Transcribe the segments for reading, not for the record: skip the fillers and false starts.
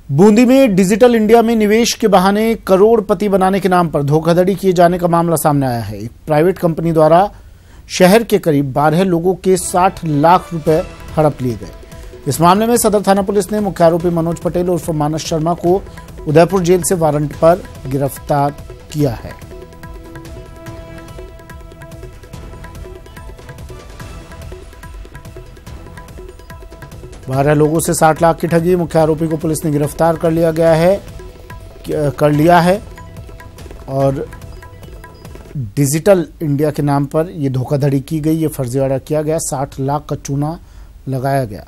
बूंदी में digital India में निवेश के बहाने करोड़पति बनाने के नाम पर धोखाधड़ी किए जाने का मामला सामने आया है। एक प्राइवेट कंपनी द्वारा शहर के करीब 12 लोगों के 60 लाख रुपए हड़प लिए गए। इस मामले में सदर थाना पुलिस ने मुख्य आरोपी मनोज पटेल उर्फ मानस शर्मा को उदयपुर जेल से वारंट पर गिरफ्तार किया है। बारह लोगों से 60 लाख की ठगी। मुख्य आरोपी को पुलिस ने गिरफ्तार कर लिया है और डिजिटल इंडिया के नाम पर यह धोखाधड़ी की गई, ये फर्जीवाड़ा किया गया, 60 लाख का चूना लगाया गया।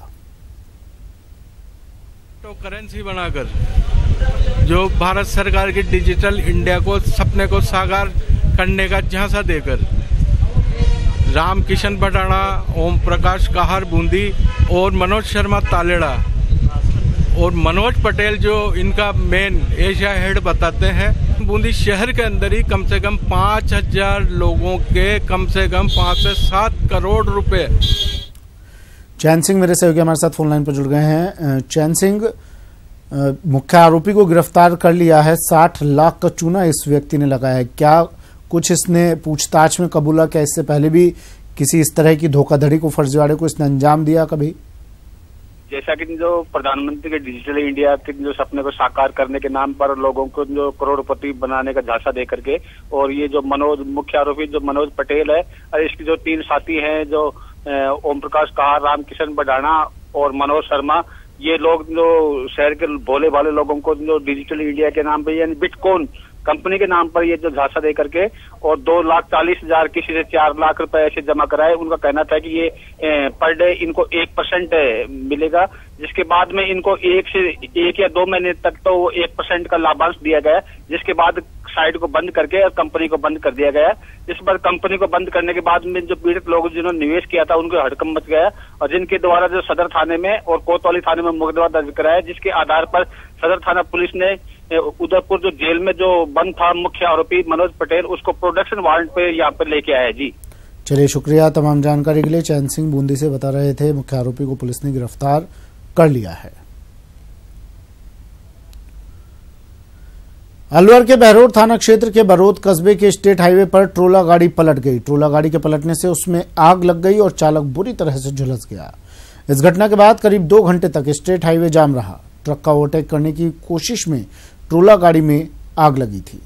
तो करेंसी बनाकर जो भारत सरकार की डिजिटल इंडिया को सपने को साकार करने का झांसा देकर राम किशन बटाना, ओम प्रकाश काहर बूंदी और मनोज शर्मा तालेड़ा और मनोज पटेल जो इनका मेन एशिया हेड बताते हैं, बूंदी शहर के अंदर ही कम से कम 5000 लोगों के कम से कम 5 से 7 करोड़ रुपए। चैन सिंह मेरे सहयोगी हमारे साथ फोन लाइन पर जुड़ गए हैं। चैन सिंह, मुख्य आरोपी को गिरफ्तार कर लिया है, 60 लाख का चूना इस व्यक्ति ने लगाया है। क्या कुछ इसने पूछताछ में कबूला? क्या इससे पहले भी किसी इस तरह की धोखाधड़ी को, फर्जीवाड़े को इसने अंजाम दिया कभी? जैसा कि जो प्रधानमंत्री के डिजिटल इंडिया के जो सपने को साकार करने के नाम पर लोगों को जो करोड़पति बनाने का झांसा दे करके, और ये जो मुख्य आरोपी जो मनोज पटेल है और इसके जो 3 साथी हैं जो ओम प्रकाश काहर, राम किशन बटाना और मनोज शर्मा, ये लोग जो शहर के भोले भाले लोगों को जो डिजिटल इंडिया के नाम पे यानी बिटकॉइन कंपनी के नाम पर ये जो झांसा दे करके और 2,40,000 किसी से 4 लाख रुपए ऐसे जमा कराए। उनका कहना था कि ये पर डे इनको 1% मिलेगा, जिसके बाद में इनको 1 या 2 महीने तक तो 1% का लाभांश दिया गया, जिसके बाद साइट को बंद करके और कंपनी को बंद कर दिया गया। इस पर कंपनी को बंद करने के बाद में जो पीड़ित लोग जिन्होंने निवेश किया था उनको हड़कंप मच गया और जिनके द्वारा जो सदर थाने में और कोतवाली थाने में मुकदमा दर्ज कराया, जिसके आधार पर सदर थाना पुलिस ने उदयपुर जो जेल में जो बंद था मुख्य आरोपी मनोज पटेल, उसको प्रोडक्शन वारंट पे यहाँ पर लेके आया है। जी चलिए, शुक्रिया तमाम जानकारी के लिए। चैन सिंह बूंदी से बता रहे थे, मुख्य आरोपी को पुलिस ने गिरफ्तार कर लिया है। अलवर के बहरोड थाना क्षेत्र के बरोद कस्बे के स्टेट हाईवे पर ट्रोला गाड़ी पलट गई। ट्रोला गाड़ी के पलटने से उसमें आग लग गई और चालक बुरी तरह से झुलस गया। इस घटना के बाद करीब 2 घंटे तक स्टेट हाईवे जाम रहा। ट्रक का ओवरटेक करने की कोशिश में ट्रोला गाड़ी में आग लगी थी।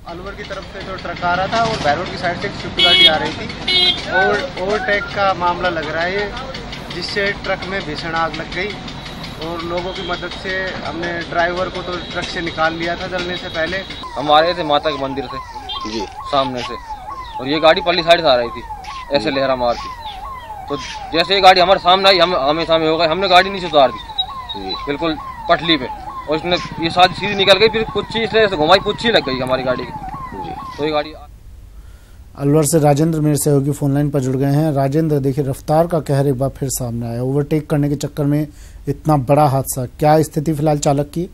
अलवर की तरफ से जो ट्रक आ रहा था और बहरोड की साइड से एक स्विफ्ट गाड़ी आ रही थी और ओवरटेक का मामला लग रहा है, जिससे ट्रक में भीषण आग लग गई और लोगों की मदद से हमने ड्राइवर को तो ट्रक से निकाल लिया था जलने से पहले। हम आ रहे थे माता के मंदिर से जी सामने से, और ये गाड़ी पल्ली साइड से आ रही थी, ऐसे लहरा मार थी। तो जैसे ये गाड़ी हमारे सामने आई, हमें सामने हो गई, हमने गाड़ी नीचे उतार दी बिल्कुल पटली पे, और इसने ये सीधी निकल गई, फिर कुछ इसलिए घुमाई, पुच्छी लग गई हमारी गाड़ी की, तो ये गाड़ी। अलवर से राजेंद्र मेरे सहयोगी फोन लाइन पर जुड़ गए हैं। राजेंद्र, देखिए रफ्तार का कहर एक बार फिर सामने आया, ओवरटेक करने के चक्कर में इतना बड़ा हादसा। क्या स्थिति फिलहाल चालक की?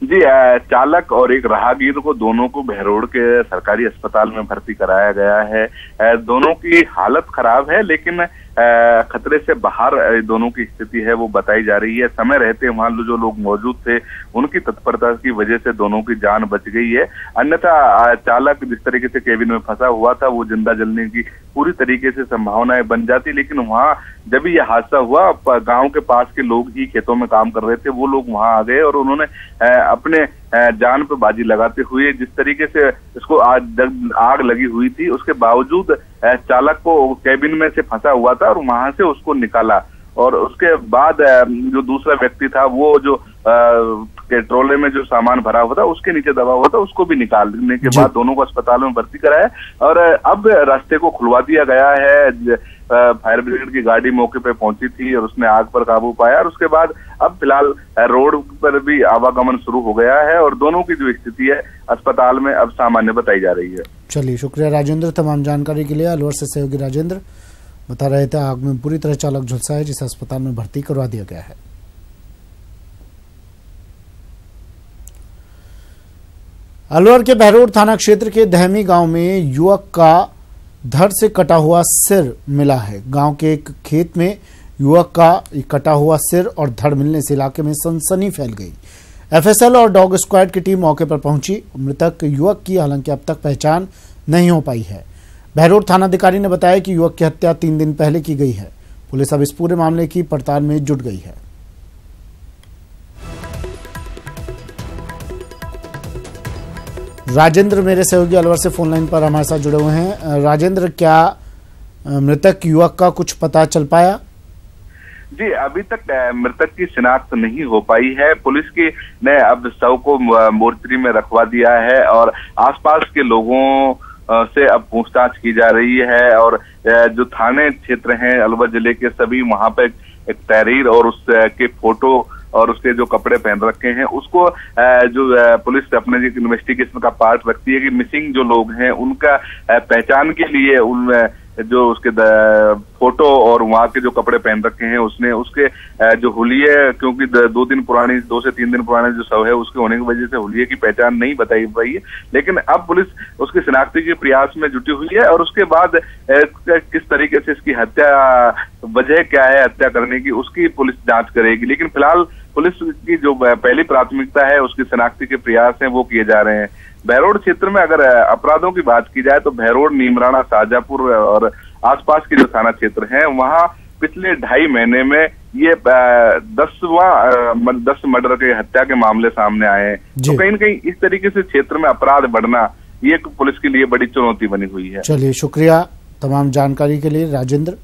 जी, चालक और एक राहगीर को दोनों को बहरोड के सरकारी अस्पताल में भर्ती कराया गया है। दोनों की हालत खराब है, लेकिन खतरे से बाहर दोनों की स्थिति है वो बताई जा रही है। समय रहते वहां जो लोग मौजूद थे उनकी तत्परता की वजह से दोनों की जान बच गई है। अन्यथा चालक जिस तरीके से केबिन में फंसा हुआ था वो जिंदा जलने की पूरी तरीके से संभावनाएं बन जाती, लेकिन वहां जब ये हादसा हुआ गांव के पास के लोग ही खेतों में काम कर रहे थे, वो लोग वहां आ गए और उन्होंने अपने जान पे बाजी लगाते हुए जिस तरीके से इसको आग लगी हुई थी उसके बावजूद चालक को केबिन में से फंसा हुआ था और वहां से उसको निकाला, और उसके बाद जो दूसरा व्यक्ति था वो जो ट्रोले में जो सामान भरा हुआ था उसके नीचे दबा हुआ था, उसको भी निकालने के बाद दोनों को अस्पताल में भर्ती कराया और अब रास्ते को खुलवा दिया गया है। फायर ब्रिगेड की गाड़ी मौके पे पहुंची थी और उसने आग पर काबू पाया और उसके बाद अब फिलहाल रोड पर भी आवागमन शुरू हो गया है और दोनों की जो स्थिति है अस्पताल में अब सामान्य बताई जा रही है। चलिए, शुक्रिया राजेंद्र तमाम जानकारी के लिए। अलवर से सहयोगी राजेंद्र बता रहे थे आग में पूरी तरह चालक झुलसा है, जिसे अस्पताल में भर्ती करवा दिया गया है। अलवर के बहरोड थाना क्षेत्र के दहमी गांव में युवक का धड़ से कटा हुआ सिर मिला है। गांव के एक खेत में युवक का कटा हुआ सिर और धड़ मिलने से इलाके में सनसनी फैल गई। एफएसएल और डॉग स्क्वाड की टीम मौके पर पहुंची। मृतक युवक की हालांकि अब तक पहचान नहीं हो पाई है। बहरोड थानाधिकारी ने बताया कि युवक की हत्या 3 दिन पहले की गई है। पुलिस अब इस पूरे मामले की पड़ताल में जुट गई है। राजेंद्र मेरे सहयोगी अलवर से फोन लाइन पर हमारे साथ जुड़े हुए हैं। राजेंद्र, क्या मृतक युवक का कुछ पता चल पाया? जी, अभी तक मृतक की शिनाख्त नहीं हो पाई है। पुलिस की ने अब शव को मोर्चरी में रखवा दिया है और आसपास के लोगों से अब पूछताछ की जा रही है और जो थाने क्षेत्र हैं अलवर जिले के सभी, वहां पे एक तहरीर और उसके फोटो और उसके जो कपड़े पहन रखे हैं उसको जो पुलिस अपने इन्वेस्टिगेशन का पार्ट रखती है कि मिसिंग जो लोग हैं उनका पहचान के लिए उन जो उसके फोटो और वहाँ के जो कपड़े पहन रखे हैं उसने उसके जो हुलिये, क्योंकि 2 से 3 दिन पुराने जो शव है उसके होने की वजह से हुलिये की पहचान नहीं बताई पाई है। लेकिन अब पुलिस उसकी शिनाख्ती के प्रयास में जुटी हुई है और उसके बाद किस तरीके से इसकी हत्या, वजह क्या है हत्या करने की, उसकी पुलिस जांच करेगी। लेकिन फिलहाल पुलिस की जो पहली प्राथमिकता है उसकी शिनाख्ती के प्रयास हैं वो किए जा रहे हैं। बहरोड क्षेत्र में अगर अपराधों की बात की जाए तो बहरोड, नीमराणा, शाहजहांपुर और आसपास के जो थाना क्षेत्र हैं वहां पिछले 2.5 महीने में ये 10 मर्डर के हत्या के मामले सामने आए हैं। तो कहीं न कहीं इस तरीके से क्षेत्र में अपराध बढ़ना ये पुलिस के लिए बड़ी चुनौती बनी हुई है। चलिए, शुक्रिया तमाम जानकारी के लिए राजेंद्र।